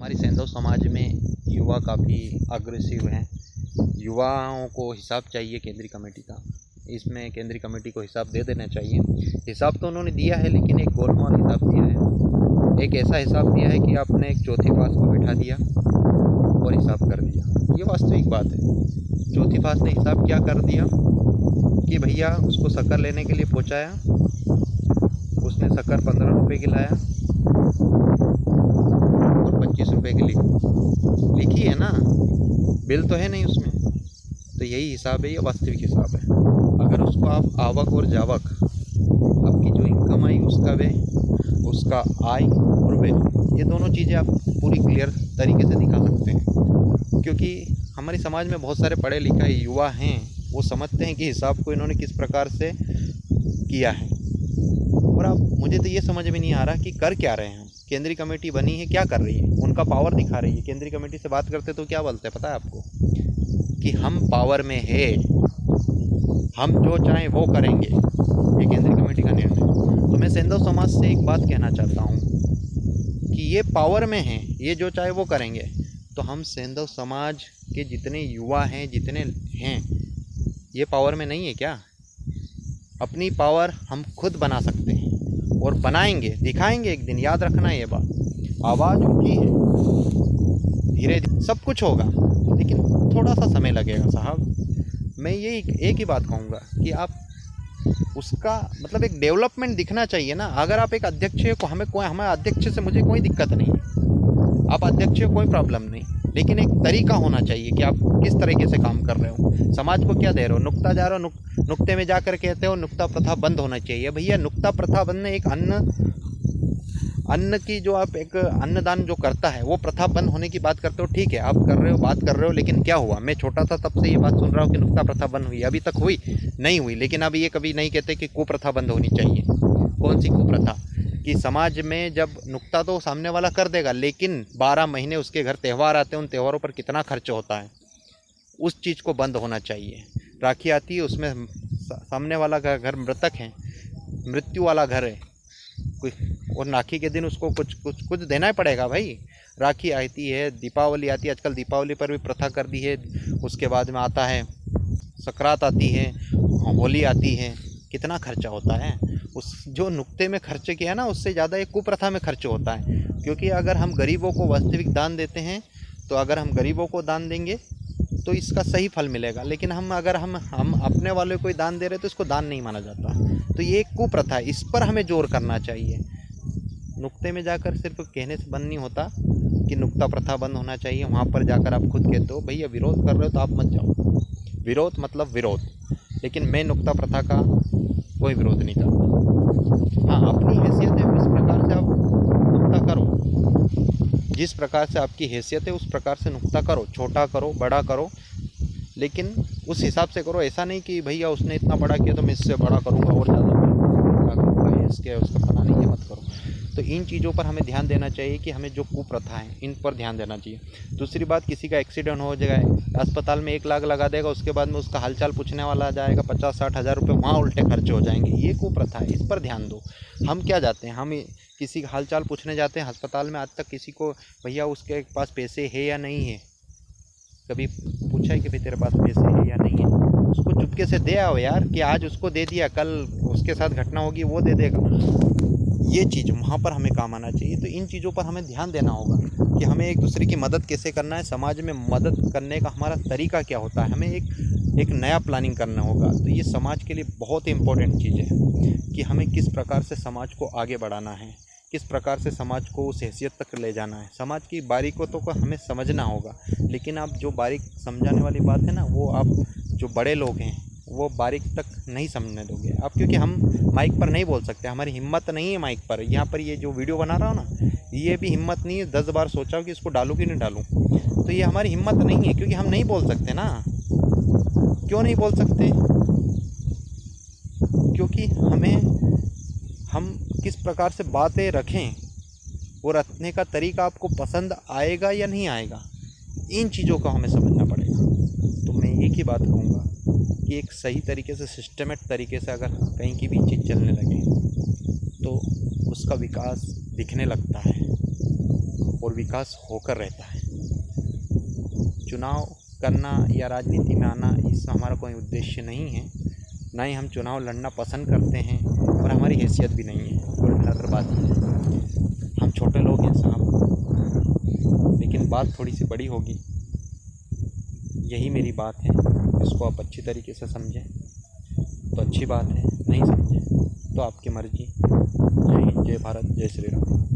हमारी सैंधव समाज में युवा काफ़ी अग्रेसिव हैं। युवाओं को हिसाब चाहिए केंद्रीय कमेटी का। इसमें केंद्रीय कमेटी को हिसाब दे देना चाहिए। हिसाब तो उन्होंने दिया है, लेकिन एक गोलमाल हिसाब दिया है। एक ऐसा हिसाब दिया है कि आपने एक चौथी पास को बिठा दिया और हिसाब कर दिया। ये वास्तविक बात है। चौथी पास ने हिसाब क्या कर दिया कि भैया उसको शक्कर लेने के लिए पहुँचाया, उसने शक्कर 15 रुपये की लाया और 25 रुपये की लिखी है ना, बिल तो है नहीं उसमें। तो यही हिसाब है, ये वास्तविक हिसाब है। अगर उसको आप आवक और जावक, आपकी जो इनकम आई उसका वे, उसका आय और वे, ये दोनों चीज़ें आप पूरी क्लियर तरीके से दिखा सकते हैं। क्योंकि हमारे समाज में बहुत सारे पढ़े लिखे युवा हैं, वो समझते हैं कि हिसाब को इन्होंने किस प्रकार से किया है। और अब मुझे तो ये समझ में नहीं आ रहा कि कर क्या रहे हैं हम। केंद्रीय कमेटी बनी है, क्या कर रही है, उनका पावर दिखा रही है। केंद्रीय कमेटी से बात करते तो क्या बोलते हैं पता है आपको, कि हम पावर में है, हम जो चाहें वो करेंगे। ये केंद्रीय कमेटी का निर्णय है। तो मैं सैंधव समाज से एक बात कहना चाहता हूँ कि ये पावर में है, ये जो चाहे वो करेंगे। तो हम सैंधव समाज के जितने युवा हैं, जितने हैं, ये पावर में नहीं है क्या? अपनी पावर हम खुद बना सकते हैं और बनाएंगे, दिखाएंगे एक दिन। याद रखना ये बात। आवाज़ उठी है, धीरे धीरे सब कुछ होगा, लेकिन थोड़ा सा समय लगेगा साहब। मैं ये एक ही बात कहूँगा कि आप उसका मतलब एक डेवलपमेंट दिखना चाहिए ना। अगर आप एक अध्यक्ष को, हमारे अध्यक्ष से मुझे कोई दिक्कत नहीं है, आप अध्यक्ष को कोई प्रॉब्लम नहीं, लेकिन एक तरीका होना चाहिए कि आप किस तरीके से काम कर रहे हो। समाज को क्या दे रहे हो? नुक्ता जा रहे हो, नुक्ते में जाकर कहते हो नुक्ता प्रथा बंद होना चाहिए। भैया नुक्ता प्रथा बंद, एक अन्न की जो आप एक अन्नदान जो करता है वो प्रथा बंद होने की बात करते हो। ठीक है, आप कर रहे हो, बात कर रहे हो, लेकिन क्या हुआ? मैं छोटा था तब से ये बात सुन रहा हूँ कि नुक्ता प्रथा बंद हुई, अभी तक हुई नहीं हुई। लेकिन अब ये कभी नहीं कहते कि कुप्रथा बंद होनी चाहिए। कौन सी कुप्रथा? कि समाज में जब नुक्ता तो सामने वाला कर देगा, लेकिन 12 महीने उसके घर त्यौहार आते हैं, उन त्योहारों पर कितना खर्च होता है, उस चीज़ को बंद होना चाहिए। राखी आती है, उसमें सामने वाला घर मृतक है, मृत्यु वाला घर है कोई, और राखी के दिन उसको कुछ देना ही पड़ेगा भाई। राखी आती है, दीपावली आती है, आजकल दीपावली पर भी प्रथा कर दी है। उसके बाद में आता है संक्रांत आती है, होली आती है, कितना खर्चा होता है। उस जो नुक्ते में खर्च किया ना, उससे ज़्यादा एक कुप्रथा में खर्च होता है। क्योंकि अगर हम गरीबों को वास्तविक दान देते हैं, तो अगर हम गरीबों को दान देंगे तो इसका सही फल मिलेगा। लेकिन अगर हम अपने वाले को ही दान दे रहे तो इसको दान नहीं माना जाता। तो ये एक कुप्रथा है, इस पर हमें जोर करना चाहिए। नुक्ते में जाकर सिर्फ कहने से बंद नहीं होता कि नुक्ता प्रथा बंद होना चाहिए। वहाँ पर जाकर आप खुद कहते हो भैया विरोध कर रहे हो तो आप मत जाओ। विरोध मतलब विरोध, लेकिन मैं नुक्ता प्रथा का कोई विरोध नहीं करता। हाँ, अपनी हैसियत है, इस प्रकार से आप नुक्ता करो, जिस प्रकार से आपकी हैसियत है उस प्रकार से नुक्ता करो। छोटा करो, बड़ा करो, लेकिन उस हिसाब से करो। ऐसा नहीं कि भैया उसने इतना बड़ा किया तो मैं इससे बड़ा करूँगा और ज़्यादा बड़ा करूँगा, इसके उसका पता नहीं, ये मत करो। तो इन चीज़ों पर हमें ध्यान देना चाहिए कि हमें जो कुप्रथा है इन पर ध्यान देना चाहिए। दूसरी बात, किसी का एक्सीडेंट हो जाए, अस्पताल में 1 लाख लगा देगा, उसके बाद में उसका हालचाल पूछने वाला आ जाएगा, 50-60 हज़ार रुपये वहाँ उल्टे खर्चे हो जाएंगे। ये कुप्रथा है, इस पर ध्यान दो। हम क्या जाते हैं, हम किसी का हालचाल पूछने जाते हैं अस्पताल में, आज तक किसी को भैया उसके पास पैसे है या नहीं है कभी पूछा है कि भाई तेरे पास पैसे है या नहीं है? उसको चुपके से दे आओ यार, कि आज उसको दे दिया, कल उसके साथ घटना होगी वो दे देगा। ये चीज़ वहाँ पर हमें काम आना चाहिए। तो इन चीज़ों पर हमें ध्यान देना होगा कि हमें एक दूसरे की मदद कैसे करना है, समाज में मदद करने का हमारा तरीका क्या होता है, हमें एक नया प्लानिंग करना होगा। तो ये समाज के लिए बहुत ही इम्पोर्टेंट चीज़ है कि हमें किस प्रकार से समाज को आगे बढ़ाना है, किस प्रकार से समाज को उस हैसियत तक ले जाना है। समाज की बारीकों को हमें समझना होगा, लेकिन आप जो बारीक समझाने वाली बात है ना, वो आप जो बड़े लोग हैं वो बारीक तक नहीं समझने दोगे आप। क्योंकि हम माइक पर नहीं बोल सकते, हमारी हिम्मत नहीं है माइक पर। यहाँ पर ये जो वीडियो बना रहा हूँ ना, ये भी हिम्मत नहीं है। 10 बार सोचा कि इसको डालूँ कि नहीं डालूँ, तो ये हमारी हिम्मत नहीं है, क्योंकि हम नहीं बोल सकते ना। क्यों नहीं बोल सकते? क्योंकि हम किस प्रकार से बातें रखें और रखने का तरीका आपको पसंद आएगा या नहीं आएगा, इन चीज़ों को हमें समझना पड़ेगा। तो मैं एक ही बात कहूँगा कि एक सही तरीके से, सिस्टमेटिक तरीके से अगर कहीं की भी चीज़ चलने लगे तो उसका विकास दिखने लगता है, और विकास होकर रहता है। चुनाव करना या राजनीति में आना इसमें हमारा कोई उद्देश्य नहीं है, ना ही हम चुनाव लड़ना पसंद करते हैं और हमारी हैसियत भी नहीं है। कुल मिलाकर बात है, हम छोटे लोग हैं साहब, लेकिन बात थोड़ी सी बड़ी होगी। यही मेरी बात है, इसको आप अच्छी तरीके से समझें तो अच्छी बात है, नहीं समझें तो आपकी मर्ज़ी। जय हिंद, जय भारत, जय श्री राम।